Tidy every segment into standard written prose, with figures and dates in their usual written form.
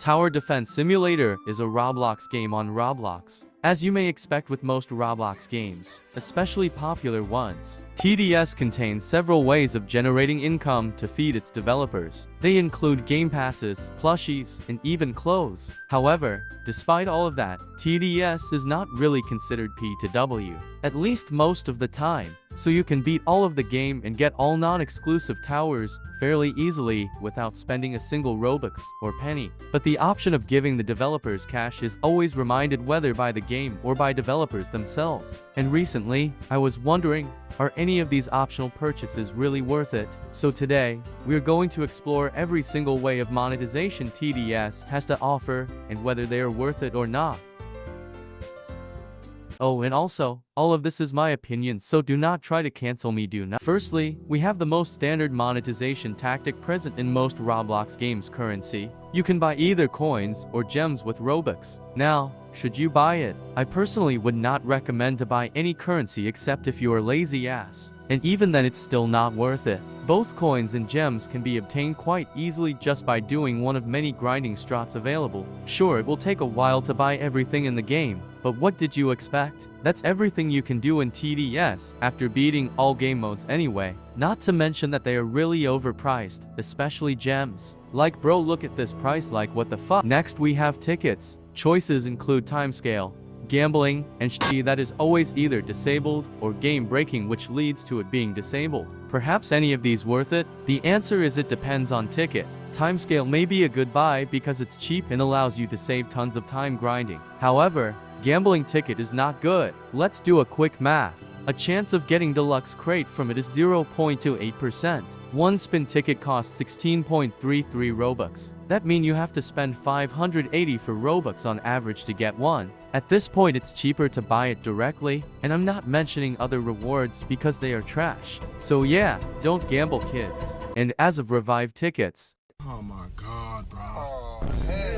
Tower Defense Simulator is a Roblox game on Roblox. As you may expect with most Roblox games, especially popular ones, TDS contains several ways of generating income to feed its developers. They include Gamepasses, plushies, and even clothes. However, despite all of that, TDS is not really considered P2W, at least most of the time. So you can beat all of the game and get all non-exclusive towers fairly easily without spending a single Robux or penny. But the option of giving the developers cash is always reminded whether by the game or by developers themselves. And recently, I was wondering, are any of these optional purchases really worth it? So today, we're going to explore every single way of monetization TDS has to offer and whether they are worth it or not. Oh, and also, all of this is my opinion, so do not try to cancel me, do not. Firstly, we have the most standard monetization tactic present in most Roblox games: currency. You can buy either coins or gems with Robux. Now, should you buy it? I personally would not recommend to buy any currency except if you are lazy ass. And even then it's still not worth it. Both coins and gems can be obtained quite easily just by doing one of many grinding strats available. Sure, it will take a while to buy everything in the game, but what did you expect? That's everything you can do in TDS after beating all game modes anyway. Not to mention that they are really overpriced, especially gems. Like, bro, look at this price, like what the fuck? Next we have tickets. Choices include timescale, gambling, and shit that is always either disabled or game breaking, which leads to it being disabled. Perhaps any of these worth it? The answer is it depends on ticket. Timescale may be a good buy because it's cheap and allows you to save tons of time grinding. However, gambling ticket is not good. Let's do a quick math. A chance of getting deluxe crate from it is 0.28%. One spin ticket costs 16.33 Robux. That means you have to spend 580 for Robux on average to get one. At this point it's cheaper to buy it directly, and I'm not mentioning other rewards because they are trash. So yeah, don't gamble, kids. And as of revived tickets, oh my god, bro.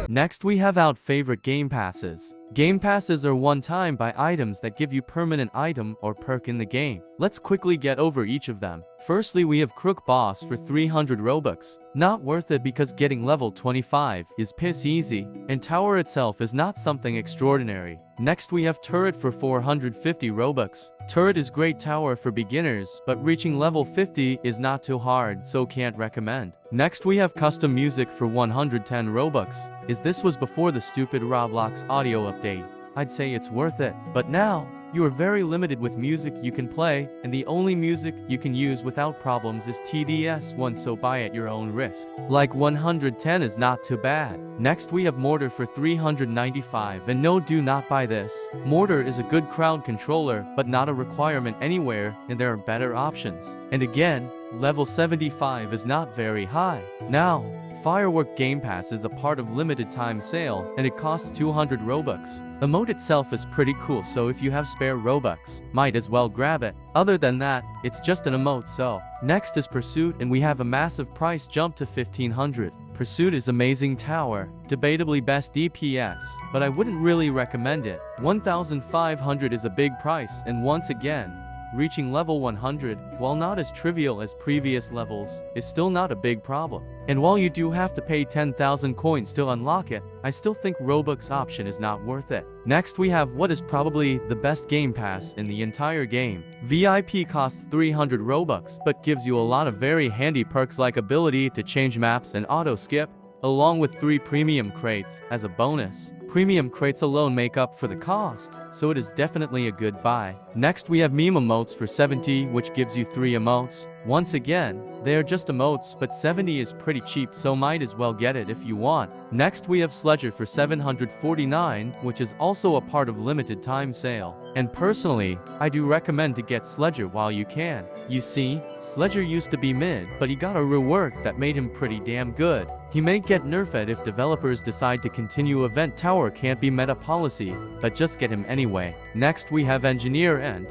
Next we have out favorite game passes. Game passes are one-time buy items that give you permanent item or perk in the game. Let's quickly get over each of them. Firstly, we have Crook Boss for 300 Robux. Not worth it because getting level 25 is piss easy, and tower itself is not something extraordinary. Next we have Turret for 450 Robux. Turret is great tower for beginners, but reaching level 50 is not too hard, so can't recommend. Next we have Custom Music for 110 Robux. This was before the stupid Roblox audio update. I'd say it's worth it. But now, you are very limited with music you can play, and the only music you can use without problems is TDS one, so buy at your own risk. Like 110 is not too bad. Next we have Mortar for 395, and no, do not buy this. Mortar is a good crowd controller, but not a requirement anywhere, and there are better options. And again, level 75 is not very high. Now, Firework Game Pass is a part of limited time sale, and it costs 200 Robux. Emote itself is pretty cool, so if you have spare Robux, might as well grab it. Other than that, it's just an emote, so. Next is Pursuit, and we have a massive price jump to 1500. Pursuit is amazing tower, debatably best DPS, but I wouldn't really recommend it. 1500 is a big price, and once again, reaching level 100, while not as trivial as previous levels, is still not a big problem. And while you do have to pay 10,000 coins to unlock it, I still think Robux option is not worth it. Next we have what is probably the best game pass in the entire game. VIP costs 300 Robux, but gives you a lot of very handy perks like ability to change maps and auto skip, along with 3 premium crates as a bonus. Premium crates alone make up for the cost, so it is definitely a good buy. Next we have meme emotes for 70, which gives you 3 emotes. Once again, they are just emotes, but 70 is pretty cheap, so might as well get it if you want. Next we have Sledger for 749, which is also a part of limited time sale. And personally, I do recommend to get Sledger while you can. You see, Sledger used to be mid, but he got a rework that made him pretty damn good. He may get nerfed if developers decide to continue event tower can't be meta policy, but just get him anyway. Next we have Engineer and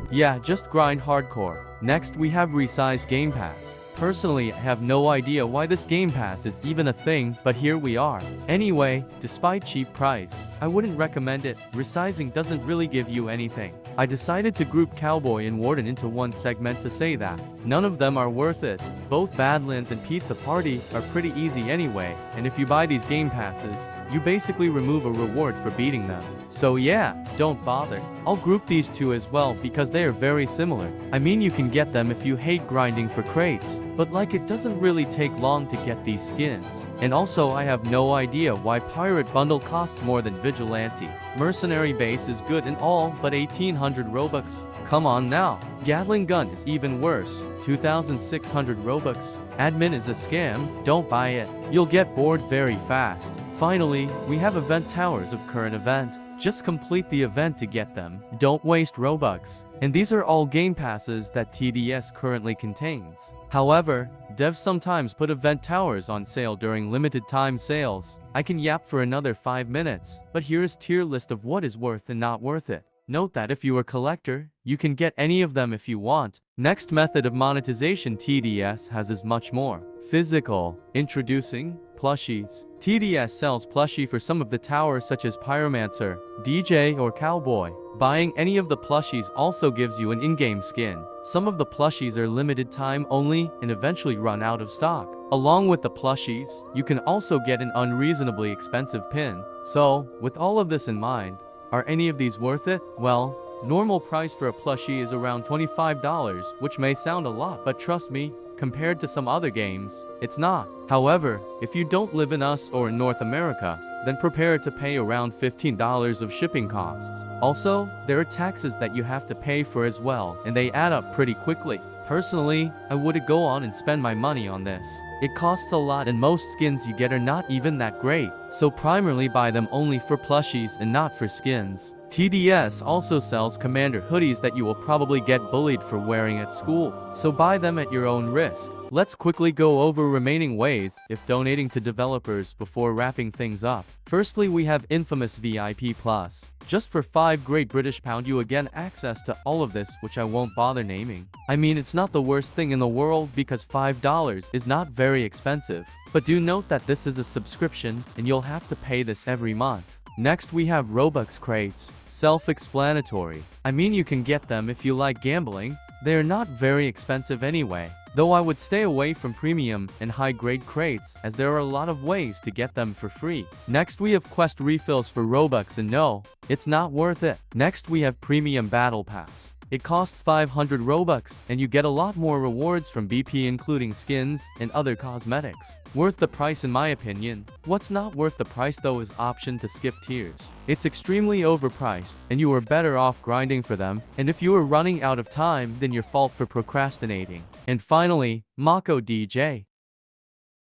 yeah, just grind hardcore. Next we have Resize Game Pass. Personally, I have no idea why this Game Pass is even a thing, but here we are. Anyway, despite cheap price, I wouldn't recommend it. Resizing doesn't really give you anything. I decided to group Cowboy and Warden into one segment to say that. None of them are worth it. Both Badlands and Pizza Party are pretty easy anyway, and if you buy these game passes, you basically remove a reward for beating them. So yeah, don't bother. I'll group these two as well because they are very similar. I mean, you can get them if you hate grinding for crates, but like it doesn't really take long to get these skins. And also I have no idea why Pirate Bundle costs more than Vigilante. Mercenary Base is good and all, but 1800 Robux? Come on now. Gatling Gun is even worse, 2600 Robux. Admin is a scam, don't buy it. You'll get bored very fast. Finally, we have event towers of current event. Just complete the event to get them. Don't waste Robux. And these are all game passes that TDS currently contains. However, devs sometimes put event towers on sale during limited time sales. I can yap for another 5 minutes, but here is tier list of what is worth and not worth it. Note that if you are a collector, you can get any of them if you want. Next method of monetization TDS has is much more. Physical. Introducing plushies. TDS sells plushie for some of the towers such as Pyromancer, DJ or Cowboy. Buying any of the plushies also gives you an in-game skin. Some of the plushies are limited time only and eventually run out of stock. Along with the plushies, you can also get an unreasonably expensive pin. So, with all of this in mind, are any of these worth it? Well, normal price for a plushie is around $25, which may sound a lot, but trust me, compared to some other games, it's not. However, if you don't live in US or in North America, then prepare to pay around $15 of shipping costs. Also, there are taxes that you have to pay for as well, and they add up pretty quickly. Personally, I wouldn't go on and spend my money on this. It costs a lot and most skins you get are not even that great, so primarily buy them only for plushies and not for skins. TDS also sells commander hoodies that you will probably get bullied for wearing at school, so buy them at your own risk. Let's quickly go over remaining ways if donating to developers before wrapping things up. Firstly, we have Infamous VIP Plus. Just for 5 Great British Pound you again access to all of this, which I won't bother naming. I mean, it's not the worst thing in the world because $5 is not very expensive. But do note that this is a subscription and you'll have to pay this every month. Next we have Robux crates. Self-explanatory. I mean, you can get them if you like gambling. They are not very expensive anyway. Though I would stay away from premium and high-grade crates as there are a lot of ways to get them for free. Next we have quest refills for Robux and no, it's not worth it. Next we have Premium Battle Pass. It costs 500 Robux, and you get a lot more rewards from BP including skins and other cosmetics. Worth the price in my opinion. What's not worth the price though is option to skip tiers. It's extremely overpriced, and you are better off grinding for them, and if you are running out of time then your fault for procrastinating. And finally, Mako DJ.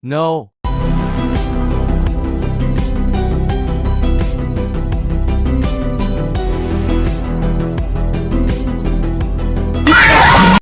No,